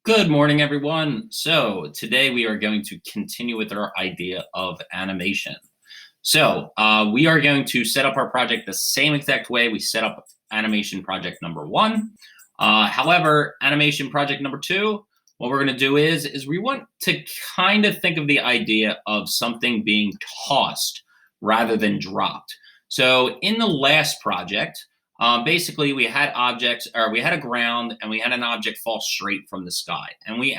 Good morning, everyone. So today we are going to continue with our idea of animation. We are going to set up our project the same exact way we set up animation project number one. However, animation project number two, what we're going to do is we want to kind of think of the idea of something being tossed rather than dropped. So in the last project, basically we had objects, or we had a ground, and we had an object fall straight from the sky, and we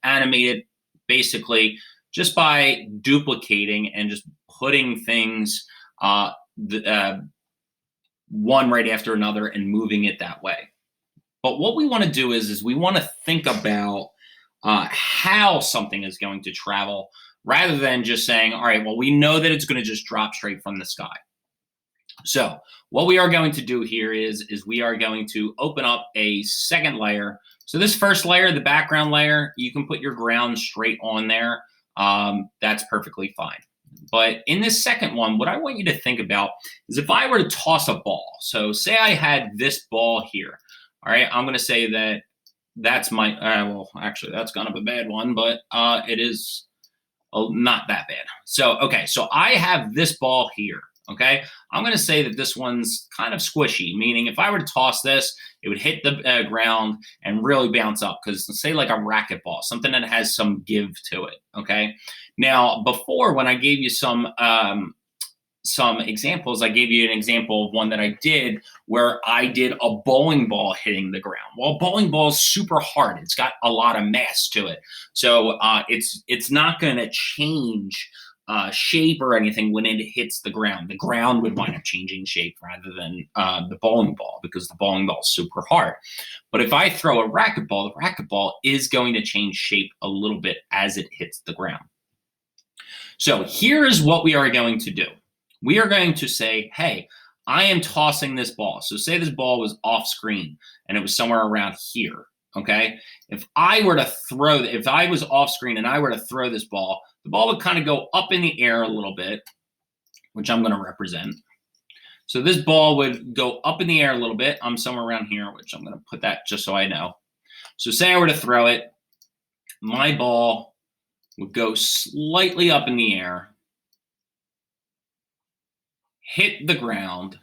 animated basically just by duplicating and just putting things uh, one right after another and moving it that way. But what we want to do is we want to think about how something is going to travel rather than just saying, all right, well, we know that it's going to just drop straight from the sky. So what we are going to do here is we are going to open up a second layer. So this first layer, the background layer, you can put your ground straight on there. That's perfectly fine. But in this second one, what I want you to think about is if I were to toss a ball. So say I had this ball here. All right, I'm going to say that that's my, well, actually, that's kind of a bad one, but it is not that bad. So, okay, so I have this ball here. Okay, I'm going to say that this one's kind of squishy, meaning if I were to toss this, it would hit the ground and really bounce up, because say like a racquetball, something that has some give to it. Okay, now before, when I gave you some examples, I gave you an example of one that I did where I did a bowling ball hitting the ground. Well, bowling ball is super hard. It's got a lot of mass to it. So it's not going to change shape or anything when it hits the ground. The ground would wind up changing shape rather than the bowling ball, because the bowling ball is super hard. But if I throw a racquetball, the racquetball is going to change shape a little bit as it hits the ground. So here is what we are going to do. We are going to say, hey, I am tossing this ball. So say this ball was off screen and it was somewhere around here. Okay. If I was off screen and I were to throw this ball, the ball would kind of go up in the air a little bit, which I'm going to represent. So this ball would go up in the air a little bit. I'm somewhere around here, which I'm going to put that just so I know. So say I were to throw it, my ball would go slightly up in the air, hit the ground,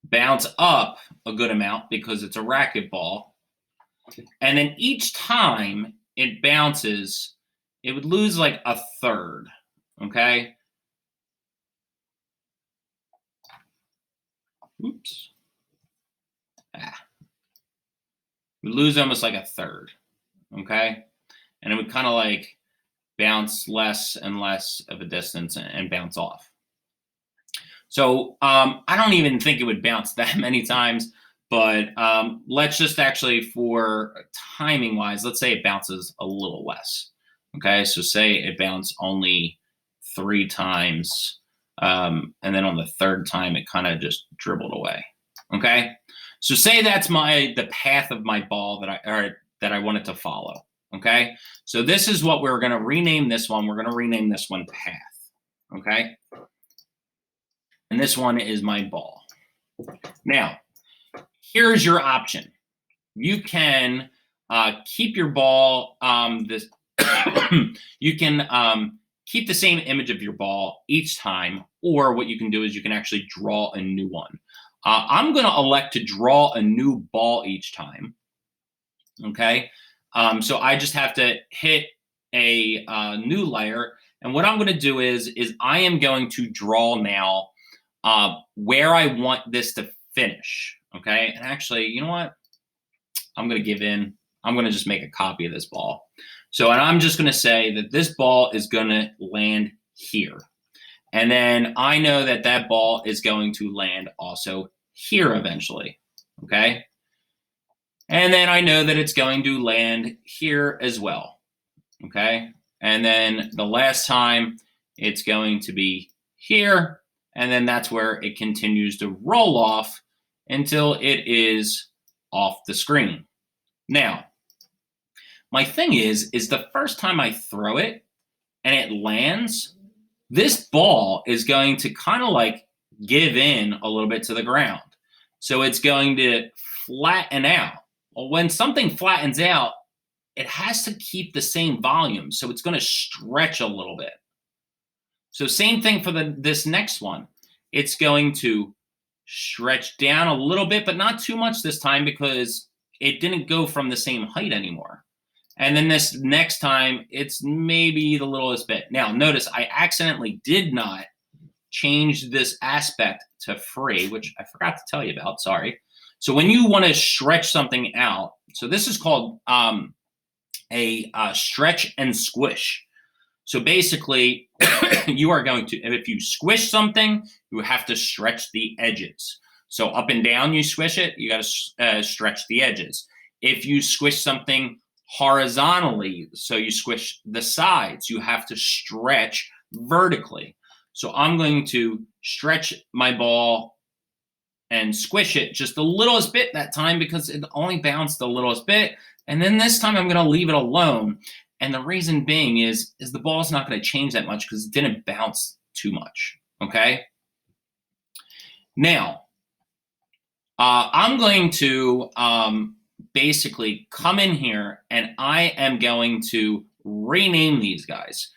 bounce up a good amount because it's a racquetball, and then each time it bounces, it would lose like a third, okay? Oops. We lose almost like a third, okay? And it would kind of like bounce less and less of a distance and bounce off. So I don't even think it would bounce that many times, but let's just actually, for timing wise, let's say it bounces a little less. Okay, so say it bounced only 3 times, and then on the third time it kind of just dribbled away. Okay, so say that's the path of my ball that I wanted to follow. Okay, so this is what we're going to rename this one. We're going to rename this one path. Okay. And this one is my ball. Now, here's your option. You can keep your ball you can keep the same image of your ball each time, or what you can do is you can actually draw a new one. I'm going to elect to draw a new ball each time. Okay, so I just have to hit a new layer, and what I'm going to do is I am going to draw now where I want this to finish. Okay, and actually, you know what? I'm going to give in. I'm going to just make a copy of this ball. So, and I'm just going to say that this ball is going to land here. And then I know that that ball is going to land also here eventually. Okay. And then I know that it's going to land here as well. Okay. And then the last time it's going to be here. And then that's where it continues to roll off until it is off the screen. Now, my thing is the first time I throw it and it lands, this ball is going to kind of like give in a little bit to the ground. So it's going to flatten out. Well, when something flattens out, it has to keep the same volume. So it's going to stretch a little bit. So same thing for this next one. It's going to stretch down a little bit, but not too much this time because it didn't go from the same height anymore. And then this next time, it's maybe the littlest bit. Now, notice I accidentally did not change this aspect to free, which I forgot to tell you about, sorry. So when you want to stretch something out, so this is called a stretch and squish. So basically, you are going to, if you squish something, you have to stretch the edges. So up and down, you squish it, you got to stretch the edges. If you squish something horizontally, so you squish the sides, you have to stretch vertically. So I'm going to stretch my ball and squish it just the littlest bit that time because it only bounced the littlest bit. And then this time I'm going to leave it alone. And the reason being is the ball's not going to change that much because it didn't bounce too much, okay? Now, I'm going to basically come in here and I am going to rename these guys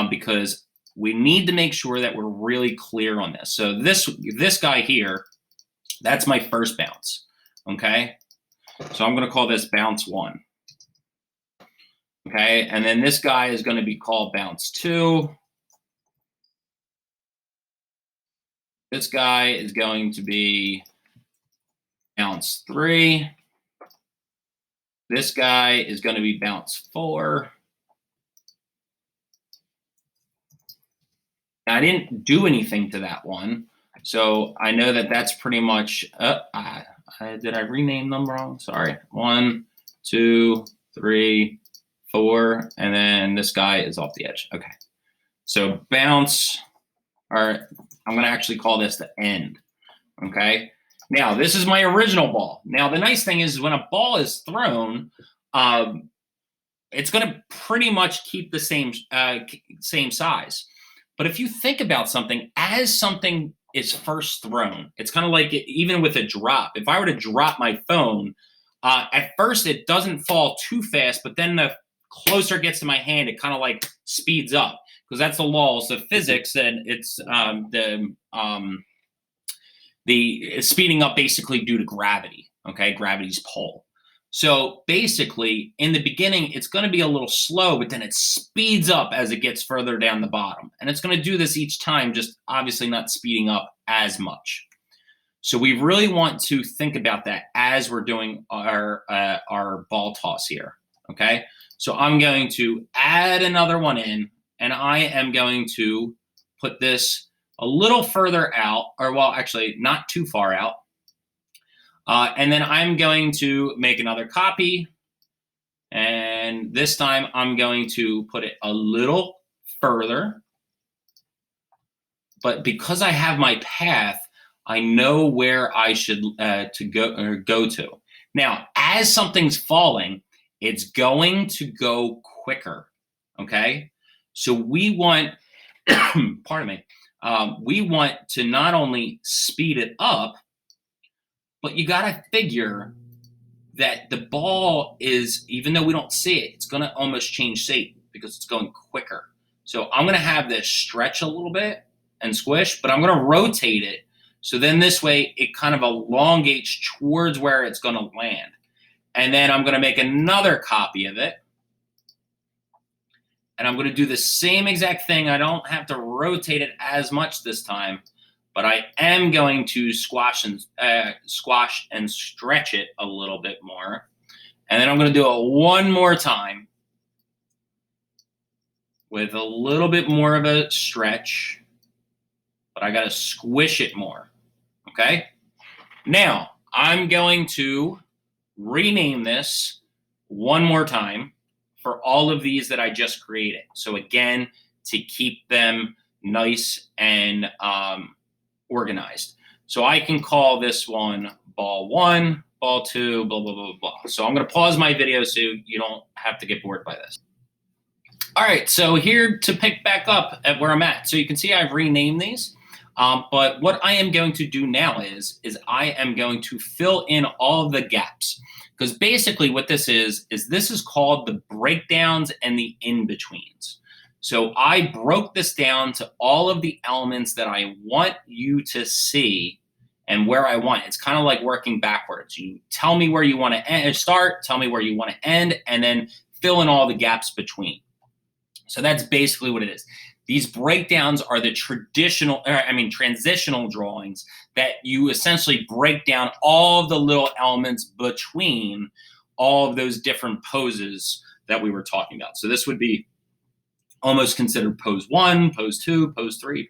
because we need to make sure that we're really clear on this. So this guy here, that's my first bounce, okay? So I'm going to call this bounce 1. Okay, and then this guy is going to be called bounce 2. This guy is going to be bounce 3. This guy is going to be bounce 4. I didn't do anything to that one, so I know that that's pretty much, did I rename them wrong? Sorry. 1, 2, 3, 4, and then this guy is off the edge. Okay. So bounce, or I'm going to actually call this the end. Okay. Now, this is my original ball. Now, the nice thing is when a ball is thrown, it's going to pretty much keep the same size. But if you think about something, as something is first thrown, it's kind of like even with a drop. If I were to drop my phone, at first it doesn't fall too fast, but then the closer it gets to my hand, it kind of like speeds up because that's the laws of physics, and it's it's speeding up basically due to gravity. Okay, gravity's pull. So basically, in the beginning, it's going to be a little slow, but then it speeds up as it gets further down the bottom, and it's going to do this each time, just obviously not speeding up as much. So we really want to think about that as we're doing our ball toss here. Okay. So I'm going to add another one in, and I am going to put this a little further out, or well, actually not too far out. And then I'm going to make another copy. And this time I'm going to put it a little further. But because I have my path, I know where I should go to. Now, as something's falling, it's going to go quicker, okay? So we want, pardon me, we want to not only speed it up, but you gotta figure that the ball is, even though we don't see it, it's gonna almost change shape because it's going quicker. So I'm gonna have this stretch a little bit and squish, but I'm gonna rotate it. So then this way it kind of elongates towards where it's gonna land. And then I'm going to make another copy of it. And I'm going to do the same exact thing. I don't have to rotate it as much this time, but I am going to squash and stretch it a little bit more. And then I'm going to do it one more time with a little bit more of a stretch, but I got to squish it more. Okay. Now I'm going to rename this one more time for all of these that I just created. So again, to keep them nice and organized. So I can call this one ball 1, ball 2, blah, blah, blah, blah. So I'm going to pause my video so you don't have to get bored by this. All right, so here to pick back up at where I'm at. So you can see I've renamed these. But what I am going to do now is I am going to fill in all of the gaps. Because basically what this is this is called the breakdowns and the in-betweens. So I broke this down to all of the elements that I want you to see and where I want. It's kind of like working backwards. You tell me where you want to start, tell me where you want to end, and then fill in all the gaps between. So that's basically what it is. These breakdowns are the transitional drawings that you essentially break down all of the little elements between all of those different poses that we were talking about. So this would be almost considered pose 1, pose 2, pose 3,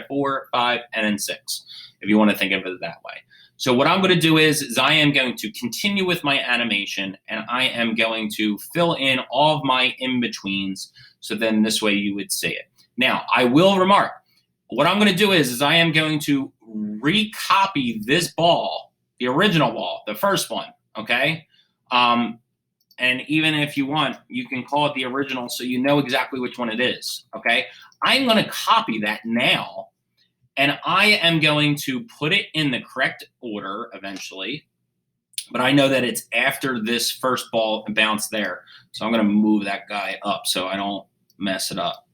4, 5, and then 6, if you want to think of it that way. So what I'm going to do is I am going to continue with my animation, and I am going to fill in all of my in-betweens, so then this way you would see it. Now, I will remark, what I'm going to do is I am going to recopy this ball, the original ball, the first one, okay? And even if you want, you can call it the original so you know exactly which one it is, okay? I'm going to copy that now, and I am going to put it in the correct order eventually, but I know that it's after this first ball bounce there. So I'm going to move that guy up so I don't mess it up.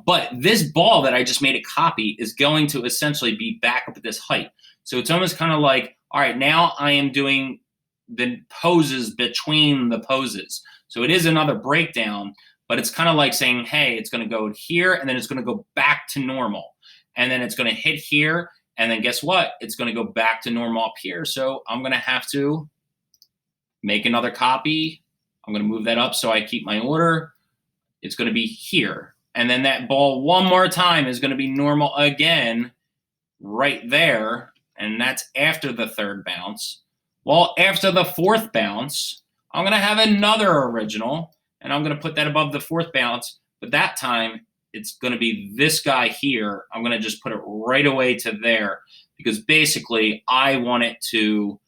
But this ball that I just made a copy is going to essentially be back up at this height. So it's almost kind of like, all right, now I am doing the poses between the poses. So it is another breakdown, but it's kind of like saying, hey, it's going to go here, and then it's going to go back to normal. And then it's going to hit here, and then guess what? It's going to go back to normal up here. So I'm going to have to make another copy. I'm going to move that up so I keep my order. It's going to be here. And then that ball one more time is going to be normal again right there. And that's after the third bounce. Well, after the fourth bounce, I'm going to have another original, and I'm going to put that above the fourth bounce. But that time, it's going to be this guy here. I'm going to just put it right away to there because basically I want it to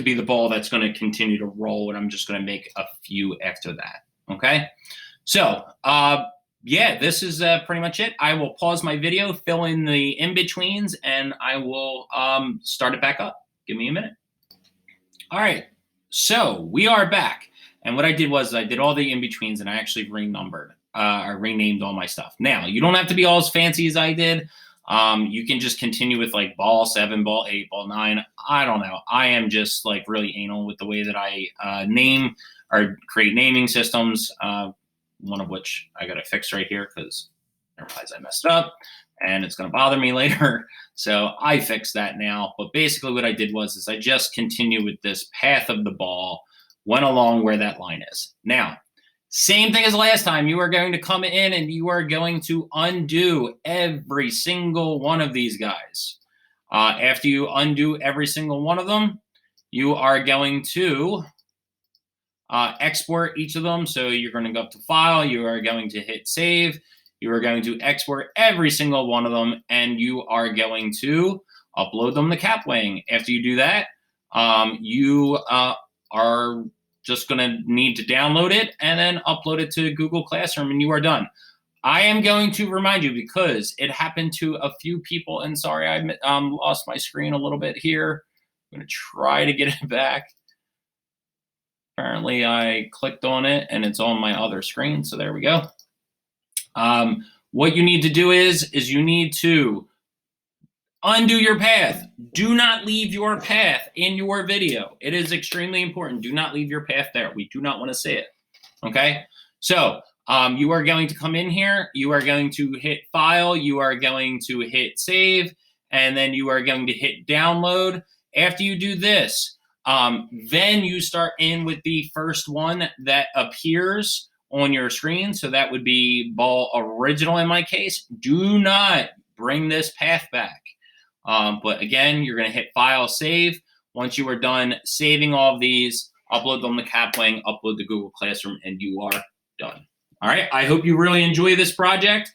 be the ball that's going to continue to roll, and I'm just going to make a few after that. Okay? So, yeah, this is pretty much it. I will pause my video, fill in the in-betweens, and I will start it back up. Give me a minute. All right, so we are back. And what I did was I did all the in-betweens, and I actually I renamed all my stuff. Now, you don't have to be all as fancy as I did. You can just continue with like ball 7, ball 8, ball 9. I don't know. I am just like really anal with the way that I name or create naming systems. One of which I got to fix right here because I realize I messed up and it's going to bother me later. So I fixed that now. But basically what I did was I just continue with this path of the ball, went along where that line is. Now, same thing as last time. You are going to come in and you are going to undo every single one of these guys. After you undo every single one of them, you are going to export each of them. So you're going to go up to File. You are going to hit Save. You are going to export every single one of them, and you are going to upload them to Kapwing. After you do that, you are just going to need to download it and then upload it to Google Classroom, and you are done. I am going to remind you because it happened to a few people, and sorry, I lost my screen a little bit here. I'm going to try to get it back. Apparently, I clicked on it, and it's on my other screen, so there we go. What you need to do is you need to undo your path. Do not leave your path in your video. It is extremely important. Do not leave your path there. We do not want to see it, okay? So you are going to come in here. You are going to hit File. You are going to hit Save, and then you are going to hit Download. After you do this, then you start in with the first one that appears on your screen. So that would be ball original in my case. Do not bring this path back. But again, you're going to hit File, Save. Once you are done saving all of these, upload them to Kapwing, upload to Google Classroom, and you are done. All right. I hope you really enjoy this project.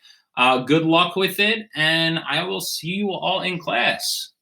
Good luck with it, and I will see you all in class.